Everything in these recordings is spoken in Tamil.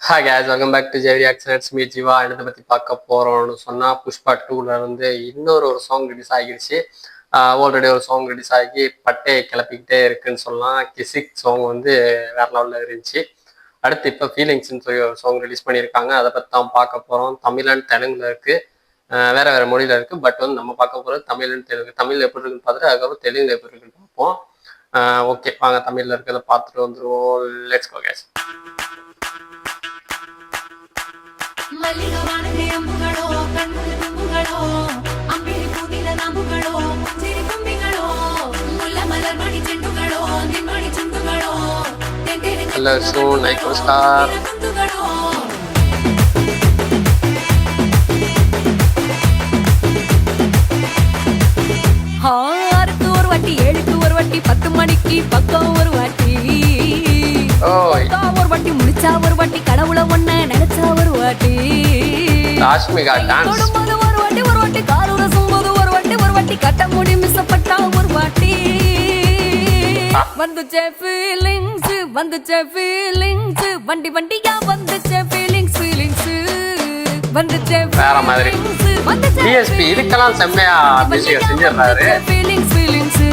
Hi guys, welcome back to Jai reactions. Me Jeeva. என்னத்தை பற்றி பார்க்க போகிறோம்னு சொன்னால், புஷ்பா 2ல இருந்து இன்னொரு சாங் ரிலீஸ் ஆகிடுச்சு. ஆல்ரெடி ஒரு சாங் ரிலீஸ் ஆகி பட்டையை கிளப்பிக்கிட்டே இருக்குன்னு சொல்லலாம். கிசிக் சாங் வந்து வேற லெவலில் இருந்துச்சு. அடுத்து இப்போ ஃபீலிங்ஸ்ன்னு சொல்லி ஒரு சாங் ரிலீஸ் பண்ணியிருக்காங்க. அதை பற்றி தான் பார்க்க போகிறோம். தமிழ் அண்ட் தெலுங்குல இருக்குது, வேறு வேறு மொழியில் இருக்குது. பட் வந்து நம்ம பார்க்க போகிறது தமிழ் அண்ட் தெலுங்கு. தமிழ் எப்படி இருக்குன்னு பார்த்துட்டு அதுக்கப்புறம் தெலுங்குல எப்படி இருக்குன்னு பார்ப்போம். ஓகே, வாங்க தமிழில் இருக்கிறத பார்த்துட்டு வந்துடுவோம். Let's go guys. Hello, soon, Nico Star. ஆறுக்கு ஒரு வாட்டி, 7க்கு ஒரு வாட்டி, 10 மணிக்கு பக்கம் ஒரு வாட்டி, ஒரு வாட்டி முடிச்சா ஒரு வாட்டி, கடவுளை ஒன்ன நினைச்சா ஒரு வாட்டி, ராஷ்மிகா டான்ஸ் ஒரு வாட்டி, ஒரு வாட்டி கார் ரசம் போது ஒரு வாட்டி, ஒரு வாட்டி கட்ட முடி மிஸ்ஸப்பட்டா ஒரு வாட்டி, வந்துச்சே ஃபீலிங்ஸ், வந்துச்சே ஃபீலிங்ஸ், வண்டி வண்டியா வந்துச்சே ஃபீலிங்ஸ், ஃபீலிங்ஸ் வந்துச்சே வேற மாதிரி. டிஎஸ்பி இதுக்கெல்லாம் செம்மையா மியூசிக் செஞ்சிருந்தாரு. Feelings, feelings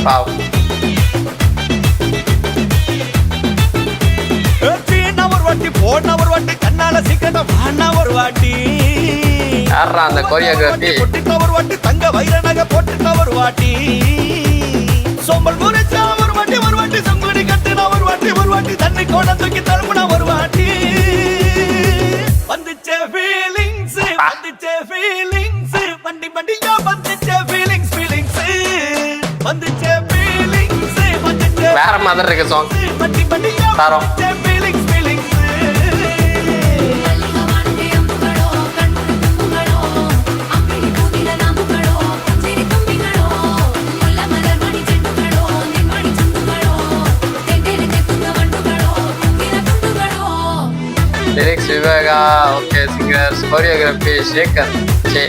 wow. ஒரு வாட்டி போன ஒரு வாட்டி, கண்ணால சீக்கிரம் வாண்ணா ஒரு வாட்டி, யாரா அந்த கோரியோகிராஃபி? போட்டுட்ட ஒரு வாட்டி, தங்க வைர நகை போட்டுட்ட ஒரு வாட்டி, சோம்பல் முறைச்சா ஒரு வாட்டி, ஒரு வாட்டி சங்குடி கட்டுனா ஒரு வாட்டி, ஒரு வாட்டி தண்ணி கோட தூக்கி தழுமுனா ஒரு வாட்டி, வந்துச்சே ஃபீலிங்ஸ், வந்துச்சே ஃபீலிங்ஸ், வண்டி வண்டியா வந்துச்சே ஃபீலிங்ஸ், ஃபீலிங்ஸ் வந்துச்சே ஃபீலிங்ஸ், வந்துச்சே வேற மாதிரி இருக்கு சாங். வண்டி வண்டியா தரோம். Feelings, feelings lyrics Viveka, okay. Singers, choreography Sekhar சே.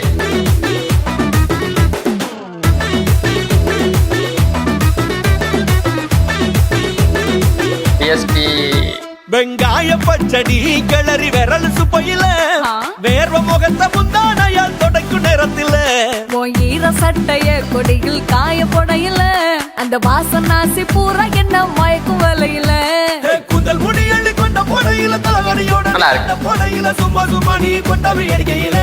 டிஎஸ்பி வெங்காய பச்சடி கிளறி விரல் சுப்பையில, வேர்வ முகத்த முந்தானையா தொடக்கும் நேரத்தில, ஈர சட்டைய கொடியில் காய போடையில, அந்த வாசனாசி பூரா என்ன மயக்கும் வலையில, கூந்தல் முடி அள்ளி கொண்ட போடையில, தலைவலியோட போடையில, சும்மா சும்மா நீ கொண்டவை அடிக்கையில,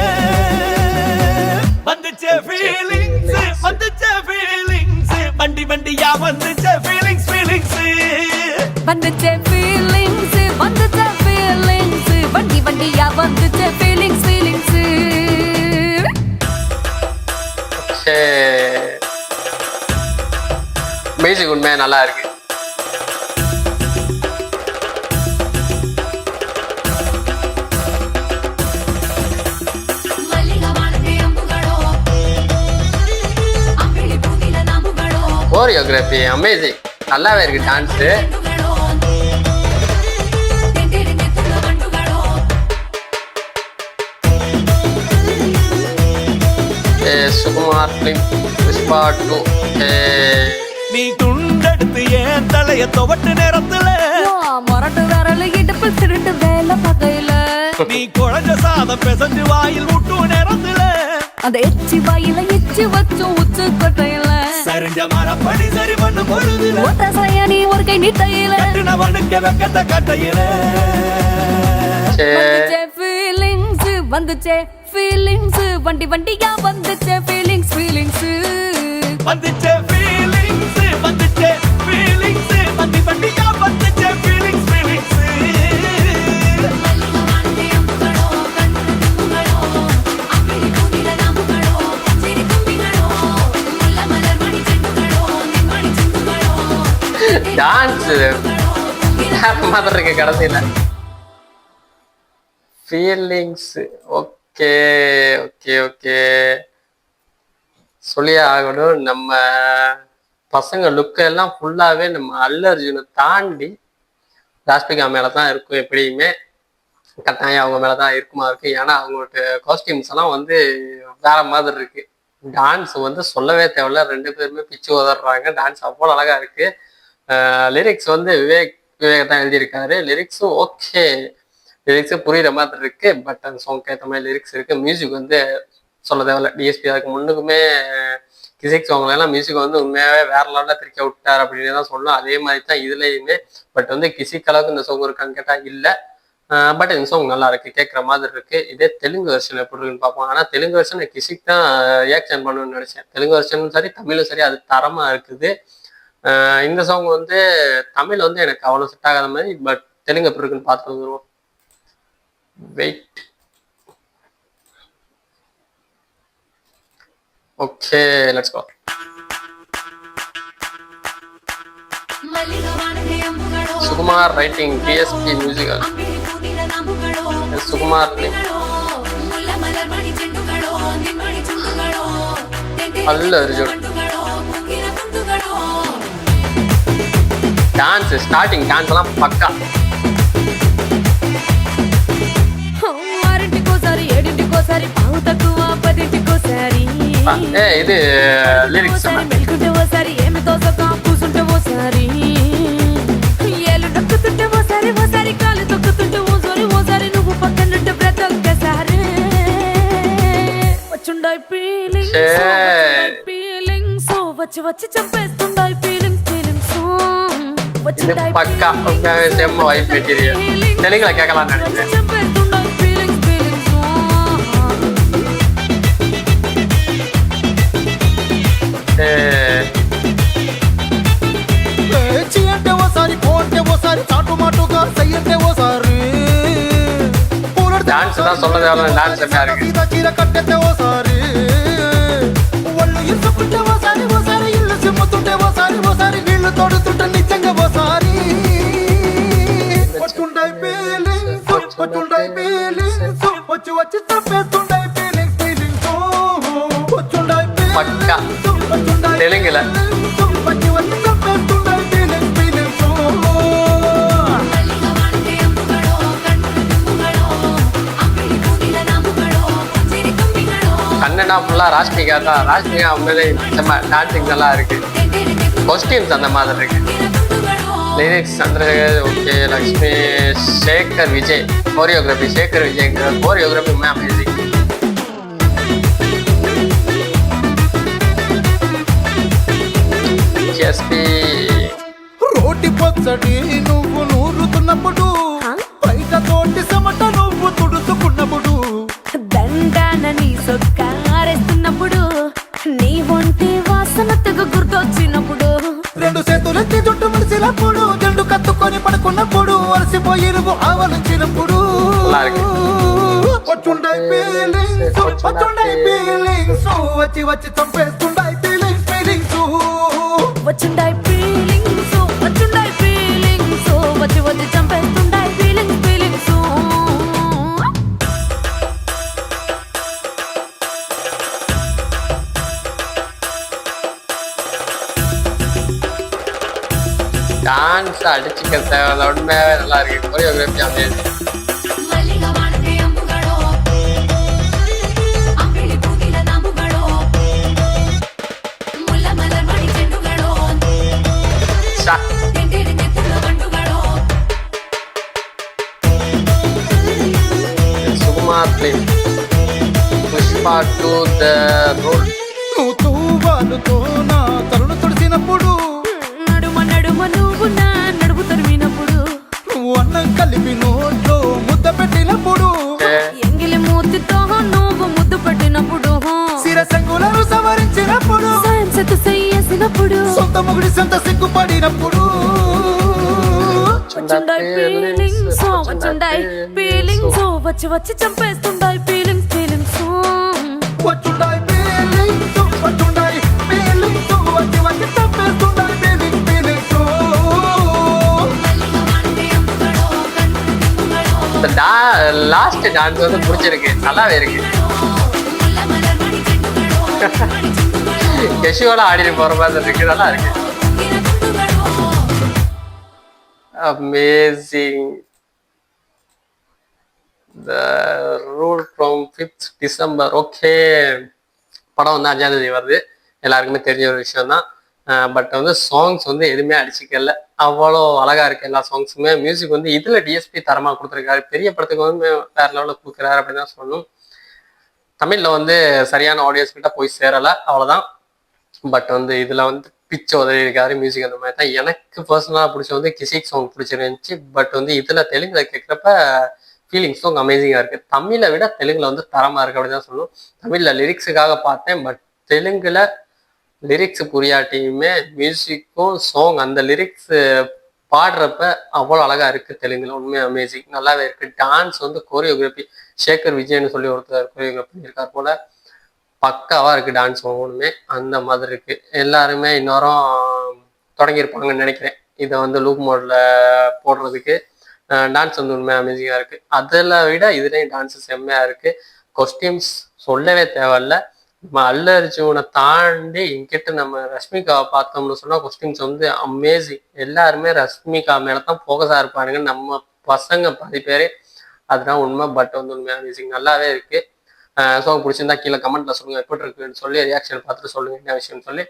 வந்துச்சே ஃபீலிங்ஸ், வந்துச்சே ஃபீலிங்ஸ், வண்டி வண்டியா வந்துச்சே ஃபீலிங்ஸ், ஃபீலிங்ஸ் வந்துச்சே ஃபீலிங்ஸ், வந்துச்சே ஃபீலிங்ஸ், வண்டி வண்டியா வந்துச்சே ஃபீலிங்ஸ், ஃபீலிங்ஸ் மியூசிக் உண்மையா நல்லா இருக்கு. கோரியோகிராஃபி அமேசிங், நல்லாவே இருக்கு. Dance Sukumar film Pushpa 2. நீ துண்டெடுத்து ஏன் தலைய துவட்டு நேரத்துல, மொரட்டு விரல் இடுப்பு திருட்டு வேலை பகையில, நீ குழஞ்ச சாதம் பெசஞ்சு வாயில் விட்டு நேரத்துல, அந்த எச்சி வாயில எச்சி வச்சும் உச்சு கொட்டையில, சரிஞ்ச மரப்படி சரி பண்ணு பொழுதுல, ஒத்த சயனி ஒரு கை நீட்டையில, கட்டுனவனுக்கு வெக்கத்த கட்டையில, வந்துச்சே ஃபீலிங்ஸ், வந்துச்சே ஃபீலிங்ஸ், வண்டி வண்டியா வந்துச்சே ஃபீலிங்ஸ், ஃபீலிங்ஸ் வந்துச்சே ஃபீலிங்ஸ், வந்துச்சே ஃபீலிங்ஸ், வண்டி வண்டியா வந்துச்சே ஃபீலிங்ஸ், ஃபீலிங்ஸ் டான்ஸ் மாதிரி இருக்கு. கடைசியில ஃபீலிங்ஸ். ஓகே ஓகே ஓகே, சொல்லியே ஆகணும். நம்ம பசங்க லுக்கு எல்லாம் ஃபுல்லாவே நம்ம அல்லு அர்ஜுனை தாண்டி ராஷ்மிகா மேல தான் இருக்கும். எப்படியுமே கட்டாயம் அவங்க மேலதான் இருக்குமா இருக்கு. ஏன்னா அவங்களோட காஸ்டியூம்ஸ் எல்லாம் வந்து வேற மாதிரி இருக்கு. டான்ஸ் வந்து சொல்லவே தேவையில்ல, ரெண்டு பேருமே பிச்சு உதறாங்க. டான்ஸ் அவ்வளோ அழகா இருக்கு. லிரிக்ஸ் வந்து விவேக் விவேக் தான் எழுதியிருக்காரு. லிரிக்ஸும் ஓகே, லிரிக்ஸு புரியுற மாதிரி இருக்கு. பட் அந்த சாங்க்கு ஏற்ற மாதிரி லிரிக்ஸ் இருக்கு. மியூசிக் வந்து சொல்ல தேவையில்ல. டிஎஸ்பி அதுக்கு முன்னுக்குமே கிசிக் சாங்லாம் மியூசிக் வந்து உண்மையாவே வேற லெவலில் திருக்க விட்டார் அப்படின்னு தான் சொல்லணும். அதே மாதிரி தான் இதுலையுமே. பட் வந்து கிசிக் அளவுக்கு இந்த சாங் இருக்கான்னு கேட்டால் இல்லை. பட் இந்த சாங் நல்லா இருக்கு, கேட்குற மாதிரி இருக்கு. இதே தெலுங்கு வெர்ஷன் எப்படி இருக்குன்னு பார்ப்போம். ஆனால் தெலுங்கு வெர்ஷன் கிசிக் தான் ரியாக்ஷன் பண்ணணும்னு நினைச்சேன். தெலுங்கு வெர்ஷனும் சரி தமிழும் சரி அது தரமா இருக்குது. இந்த சாங் வந்து தமிழ் வந்து எனக்கு அவ்வளோ செட் ஆகாத மாதிரி. பட் தெலுங்கு எப்படி இருக்குன்னு பார்த்து வந்துடுவோம். Wait. Okay, let's go. Sukumar writing, DSP musical. Sukumar Allu Arjun. Dance starting dance எல்லாம் பக்கா. இது லிரிக்ஸ் பக்கா செம்ம வைப் மெட்டீரியல். தெலுங்குல கேட்கலாம் நினைக்கிறேன். అంటే ఓసారి పోంటే ఓసారి చాటు మాటుగా సయ్యంటే ఓసారి డాన్స్ தான் சொல்ல தேவையில்ல. டான்ஸ் செம்மையா இருக்கு. చీర కట్టెతే ఓసారి ఒళ్ళు ఇసుకుంటే ఓసారి ఓసారి ఇల్లు సిమ్ముతుంటే ఓసారి వీళ్ళు తోడుతుంటే నిజంగా ఓసారి వచ్చుండై ఫీలింగ్స్ వచ్చి వచ్చి తప్పేస్తుండై ఫీలింగ్స్ వచ్చుండై పక్కా தெலுங்குல. கண்ணனா ஃபுல்லா ராஷ்மிகா தான். ராஷ்மிகா உண்மையிலே டான்சிங் நல்லா இருக்கு. காஸ்டியூம்ஸ் அந்த மாதிரி இருக்கு. Lyrics Chandrasekhar okay. Lakshmi Sekhar Vijay choreography. Sekhar விஜய்ங்கிற கோரியோகிராஃபி அமேசிங். ఎస్పీ రోటి పచ్చడి నువ్వు నూరుతున్నప్పుడు బయట తోటి సమట నువ్వు తుడుచుకున్నప్పుడు దండాన నీ సొక్కారేస్తున్నప్పుడు నీ ఒంటి వాసన తెగ గుర్తొచ్చినప్పుడు రెండు చేతులెత్తి జుట్టు ముడిసినప్పుడు జెండు కత్తుకొని పడుకున్నప్పుడు అలసిపోయి నువ్వు ఆవలించినప్పుడు వచ్చుండై ఫీలింగ్స్ వచ్చి వచ్చి చంపేస్తుండై ఫీలింగ్స్ వచ్చుండై ఫీలింగ్స్ వచ్చి వచ్చి చంపేస్తుండై ఫీలింగ్స్. டான்ஸ் அடிச்சுக்க தேவையில்ல. உண்மையாவே நல்லா இருக்கு. Choreography amazing. Sukumar please. Pushpa 2 the rule. నువ్వు తూవాలుతో నా తరుణ తుడిసినప్పుడు నడుమ నువ్వు నా నడుపు తరిమినప్పుడు నువ్వు అన్నం కలిపి నోట్లో ముద్ద పెట్టినప్పుడు ఎంగిలి మూతితో నువ్వు ముద్దు పెట్టినప్పుడు శిరసంగులను సవరించినప్పుడు సైన్సెతు చేసినప్పుడు సొంత ముగుడి సొంత సిగ్గుపడినప్పుడు వచ్చుండై ఫీలింగ్స్ వచ్చి వచ్చి చంపేస్తుండై ఫీలింగ్స్ వచ్చుండై ఫీలింగ్స్ వచ్చి వచ్చి చంపేస్తుండై ఫీలింగ్స్. லாஸ்ட் டான்ஸ் வந்து பிடிச்சிருக்கு, நல்லாவே இருக்கு. கெஷுவலா ஆடிட்டு போற மாதிரி இருக்கு, நல்லா இருக்கு. Amazing. The rule from 5th December. Okay, படம் வந்து 5ஆம் தேதி வருது. எல்லாருக்குமே தெரிஞ்ச ஒரு விஷயம் தான். பட் வந்து சாங்ஸ் வந்து எதுவுமே அடிச்சுக்கல. அவ்வளோ அழகா இருக்கு எல்லா சாங்ஸுமே. மியூசிக் வந்து இதுல டிஎஸ்பி தரமா கொடுத்துருக்காரு. பெரிய படத்துக்கு வந்து வேற லெவலில் கொடுக்குறாரு அப்படின்னு தான் சொல்லணும். தமிழ்ல வந்து சரியான ஆடியன்ஸ் கிட்ட போய் சேரல, அவ்வளவுதான். பட் வந்து இதுல வந்து பிச்சு உதவி இருக்காரு மியூசிக். அந்த மாதிரி தான் எனக்கு பர்சனலா பிடிச்ச வந்து கிசிக் சாங் பிடிச்சிருந்துச்சு. பட் வந்து இதுல தெலுங்குல கேட்குறப்ப ஃபீலிங் சாங் அமேசிங்கா இருக்கு. தமிழை விட தெலுங்குல வந்து தரமா இருக்கு அப்படின்னு தான் சொல்லணும். தமிழ்ல லிரிக்ஸுக்காக பார்த்தேன், பட் தெலுங்குல லிரிக்ஸ் புரியாட்டியுமே மியூசிக்கும் சாங் அந்த லிரிக்ஸ் பாடுறப்ப அவ்வளோ அழகா இருக்கு. தெலுங்குல உண்மையாக அமேசிங், நல்லாவே இருக்கு. டான்ஸ் வந்து கோரியோகிராஃபி சேகர் விஜயன்னு சொல்லி ஒருத்தர் கோரியோகிராஃபி பண்ணியிருக்கார் போல, பக்காவா இருக்கு டான்ஸ் ஒவ்வொன்றுமே. அந்த மாதிரி இருக்கு. எல்லாருமே இன்னொரும் தொடங்கியிருப்பாங்கன்னு நினைக்கிறேன் இதை வந்து லூப் மோட்ல போடுறதுக்கு. டான்ஸ் வந்து உண்மையாக அமேசிங்கா இருக்கு. அதில் விட இதுலேயும் டான்ஸ் செம்மையா இருக்கு. கொஸ்டியூம்ஸ் சொல்லவே தேவையில்ல. நம்ம அல்லு அர்ஜுனை தாண்டி இங்கிட்ட நம்ம ரஷ்மிகாவை பார்த்தோம்னு சொன்னா கொஸ்டியூம்ஸ் வந்து அமேசிங். எல்லாருமே ரஷ்மிகா மேல தான் ஃபோக்கஸா இருப்பானுங்க, நம்ம பசங்க பாதி பேரே. அதுதான் உண்மை. பட் வந்து உண்மையாக அமேசிங், நல்லாவே இருக்கு. சாங் பிடிச்சிருந்தா கீழே கமெண்ட்ல சொல்லுங்க எப்படி இருக்குன்னு சொல்லி, ரியாக்ஷன் பார்த்துட்டு சொல்லுங்க என்ன விஷயம்னு சொல்லி.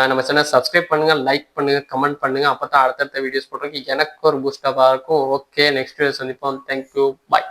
நம்ம சேனல் சப்ஸ்கிரைப் பண்ணுங்க, லைக் பண்ணுங்க, கமெண்ட் பண்ணுங்க. அப்பதான் அடுத்தடுத்த வீடியோஸ் போடுறதுக்கு எனக்கு ஒரு பூஸ்டப்பா இருக்கும். ஓகே, நெக்ஸ்ட் வீடியோ சந்திப்போம். தேங்க்யூ, பாய்.